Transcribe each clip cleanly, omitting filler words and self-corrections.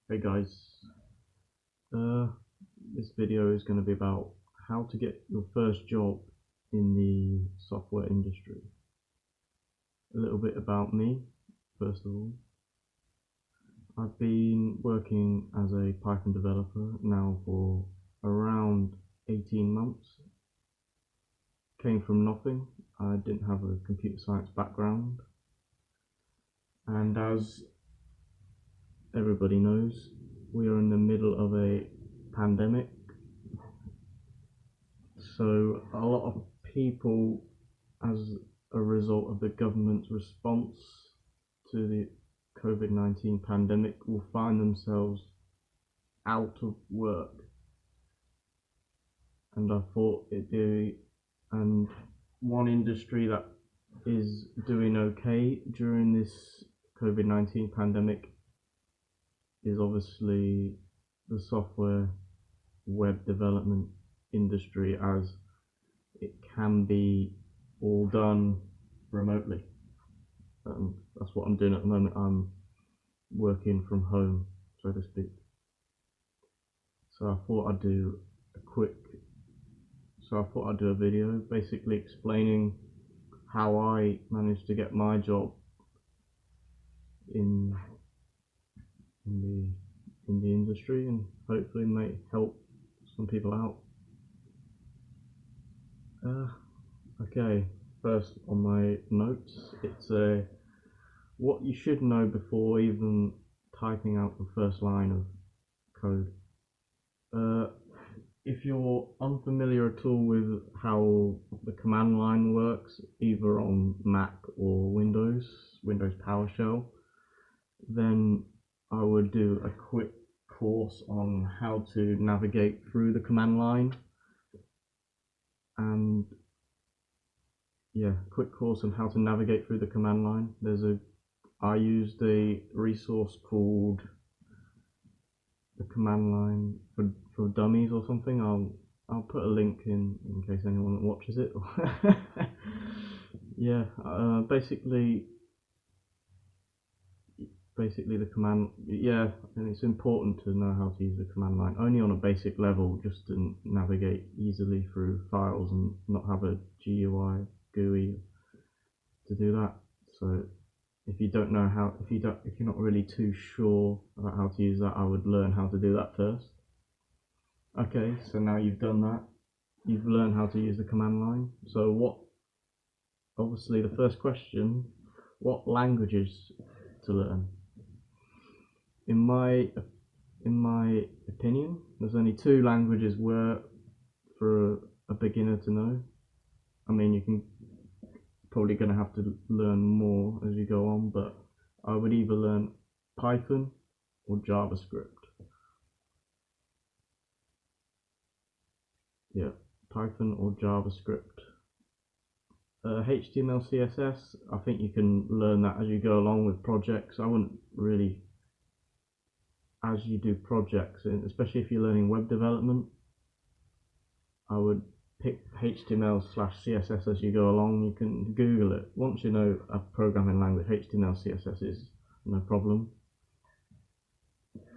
Hey guys, uh, this video is going to be about how to get your first job in the software industry. A little bit about me, first of all. I've been working as a Python developer now for around 18 months. Came from nothing. I didn't have a computer science background. And as everybody knows, we are in the middle of a pandemic. So a lot of people, as a result of the government's response to the COVID-19 pandemic, will find themselves out of work. And I thought it'd be, and one industry that is doing okay during this COVID-19 pandemic is obviously the software web development industry, as it can be all done remotely. That's what I'm doing at the moment. I'm working from home, so to speak. So I thought I'd do a video basically explaining how I managed to get my job in the industry, and hopefully may help some people out. Okay, first on my notes, it's what you should know before even typing out the first line of code. If you're unfamiliar at all with how the command line works, either on Mac or Windows PowerShell, then I would do a quick course on how to navigate through the command line. And yeah, quick course on how to navigate through the command line. I used a resource called the command line for dummies or something. I'll put a link in case anyone watches it. Yeah, basically the command. Yeah, and it's important to know how to use the command line only on a basic level, just to navigate easily through files and not have a GUI GUI to do that. So if you don't know how, if you're not really too sure about how to use that, I would learn how to do that first. Okay, so now you've done that, you've learned how to use the command line. So obviously the first question, what languages to learn? In my opinion, there's only two languages for a beginner to know. I mean, you can probably going to have to learn more as you go on, but I would either learn Python or JavaScript. Yeah, Python or JavaScript. HTML, CSS, I think you can learn that as you go along with projects. I wouldn't really, as you do projects, and especially if you're learning web development, I would pick HTML/CSS as you go along. You can Google it. Once you know a programming language, HTML, CSS is no problem.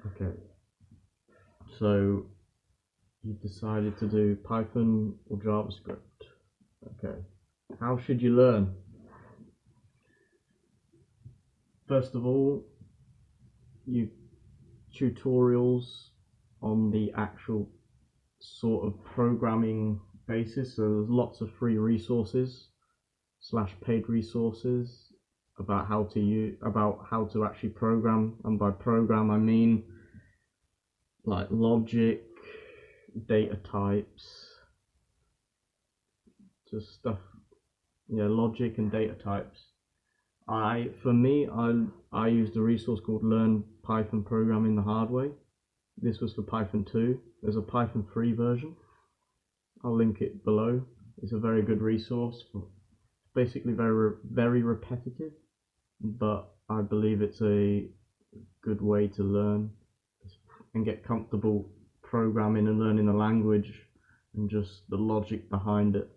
Okay, so you've decided to do Python or JavaScript. Okay, how should you learn? First of all, tutorials on the actual sort of programming basis. So there's lots of free resources / paid resources about how to actually program, and by program I mean like logic, data types, just stuff. Yeah, logic and data types. For me, I used a resource called Learn Python Programming the Hard Way. This was for Python 2. There's a Python 3 version. I'll link it below. It's a very good resource. Basically very repetitive, but I believe it's a good way to learn and get comfortable programming and learning the language and just the logic behind it.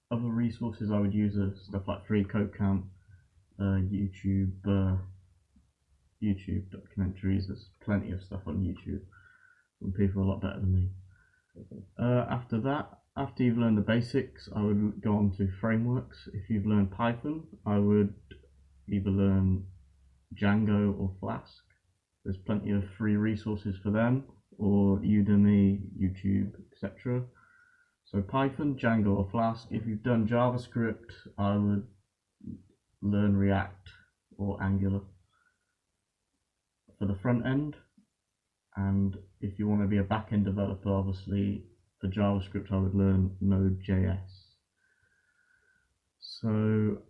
Other resources I would use are stuff like FreeCodeCamp, YouTube documentaries. There's plenty of stuff on YouTube from people a lot better than me. After that, after you've learned the basics, I would go on to frameworks. If you've learned Python, I would either learn Django or Flask. There's plenty of free resources for them, or Udemy, YouTube, etc. So Python, Django or Flask. If you've done JavaScript, I would learn React or Angular for the front end. And if you want to be a back-end developer, obviously for JavaScript I would learn Node.js. So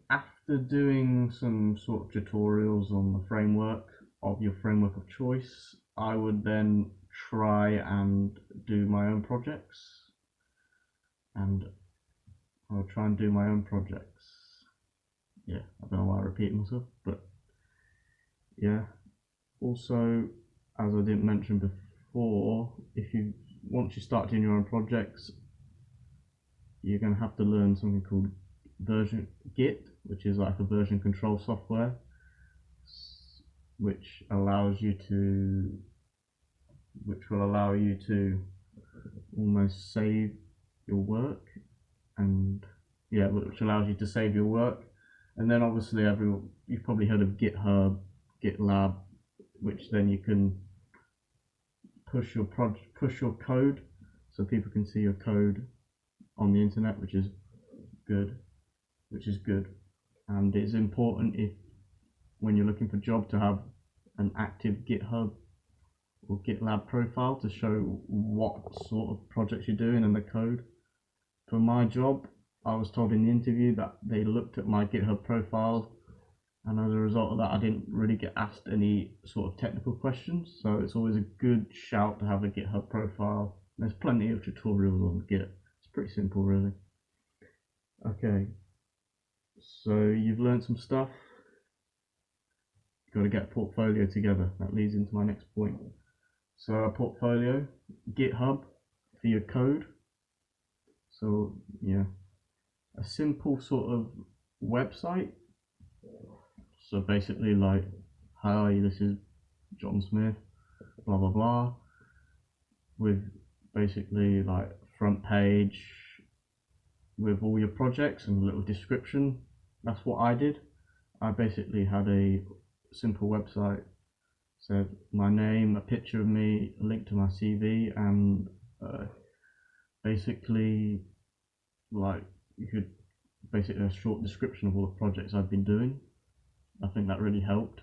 after doing some sort of tutorials on the framework of your framework of choice, I would then try and do my own projects. And I would try and do my own projects. Yeah, I don't know why I repeat myself, but yeah. Also, as I didn't mention before, once you start doing your own projects, you're going to have to learn something called Git, which is like a version control software, which will allow you to almost save your work, and yeah, which allows you to save your work. And then obviously you've probably heard of GitHub, GitLab, which then you can push your code so people can see your code on the internet, which is good. And it's important when you're looking for a job to have an active GitHub or GitLab profile to show what sort of projects you're doing and the code. For my job, I was told in the interview that they looked at my GitHub profile, and as a result of that I didn't really get asked any sort of technical questions. So it's always a good shout to have a GitHub profile. There's plenty of tutorials on Git. It's pretty simple, really. Okay, so you've learned some stuff. You've got to get a portfolio together. That leads into my next point. So a portfolio, GitHub for your code. So yeah, a simple sort of website. So basically like, hi, this is John Smith, blah blah blah, with basically like front page with all your projects and a little description. That's what I did. I basically had a simple website, said my name, a picture of me, a link to my CV, and basically like you could basically a short description of all the projects I've been doing. I think that really helped.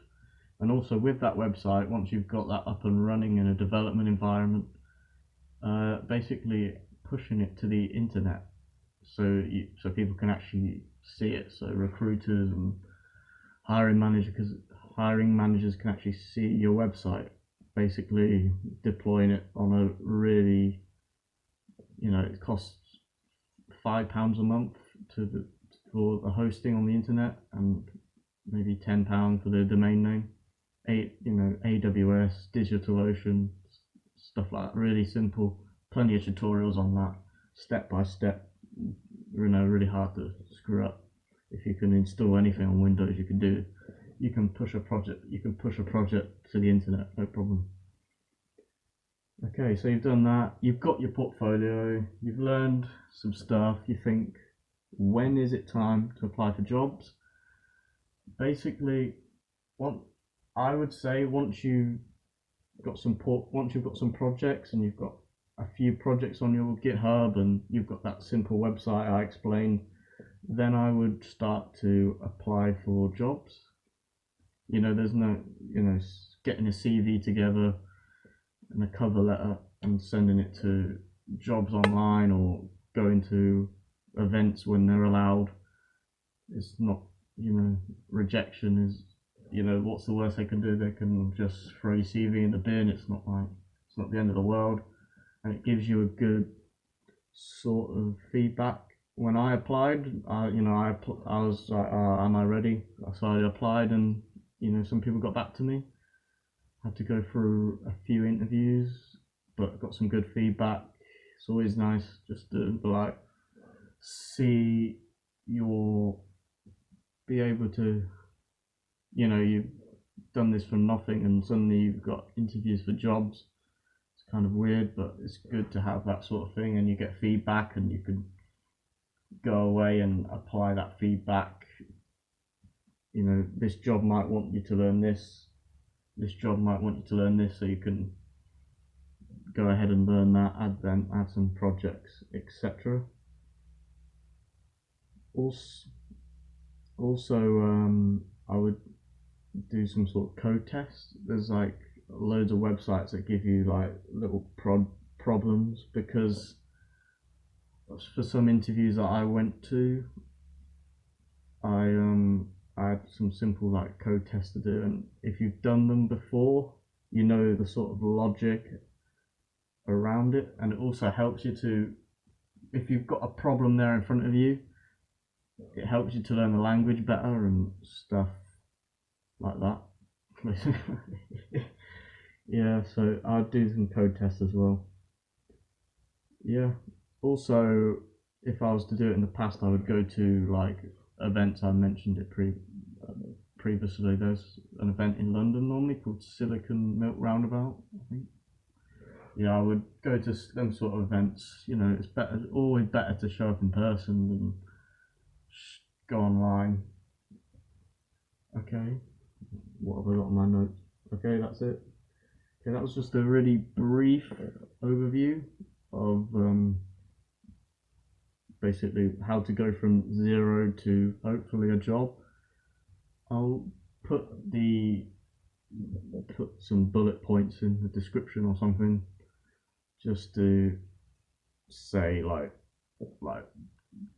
And also with that website, once you've got that up and running in a development environment, basically pushing it to the internet so people can actually see it. So recruiters and hiring managers can actually see your website. Basically deploying it on a really, it costs £5 a month for the hosting on the internet, and maybe £10 for the domain name. AWS, DigitalOcean, stuff like that. Really simple. Plenty of tutorials on that, step by step. Really hard to screw up. If you can install anything on Windows, you can push a project to the internet, no problem. Okay, so you've done that. You've got your portfolio. You've learned some stuff. You think, when is it time to apply for jobs? Basically, I would say once you've got some projects and you've got a few projects on your GitHub and you've got that simple website I explained, then I would start to apply for jobs. There's no, getting a CV together and a cover letter and sending it to jobs online or going to events when they're allowed. It's not, rejection is, what's the worst they can do? They can just throw your CV in the bin. It's not the end of the world, and it gives you a good sort of feedback. When I applied, I was like, am I ready? So I applied, and some people got back to me. Had to go through a few interviews, but got some good feedback. It's always nice just to see your be able to, you've done this for nothing and suddenly you've got interviews for jobs. It's kind of weird, but it's good to have that sort of thing, and you get feedback and you can go away and apply that feedback. This job might want you to learn this job might want you to learn this, so you can go ahead and learn that, add some projects, etc. Also, I would do some sort of code test. There's like loads of websites that give you like little problems, because for some interviews that I went to, I had some simple like code tests to do, and if you've done them before, you know the sort of logic around it, and it also helps you to, if you've got a problem there in front of you, it helps you to learn the language better and stuff like that. Yeah, so I'd do some code tests as well. Yeah. Also, if I was to do it in the past, I would go to like events. I mentioned it previously. There's an event in London normally called Silicon Milk Roundabout, I think. Yeah, I would go to them sort of events. It's always better to show up in person than go online. Okay, what have I got on my notes? Okay, that's it. Okay, that was just a really brief overview of basically how to go from zero to hopefully a job. I'll put some bullet points in the description or something, just to say like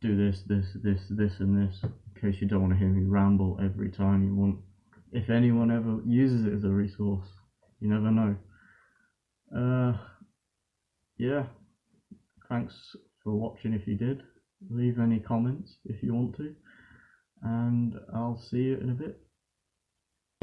do this, and this, in case you don't want to hear me ramble every time you want. If anyone ever uses it as a resource, you never know. Yeah, thanks for watching. If you did, leave any comments if you want to, and I'll see you in a bit.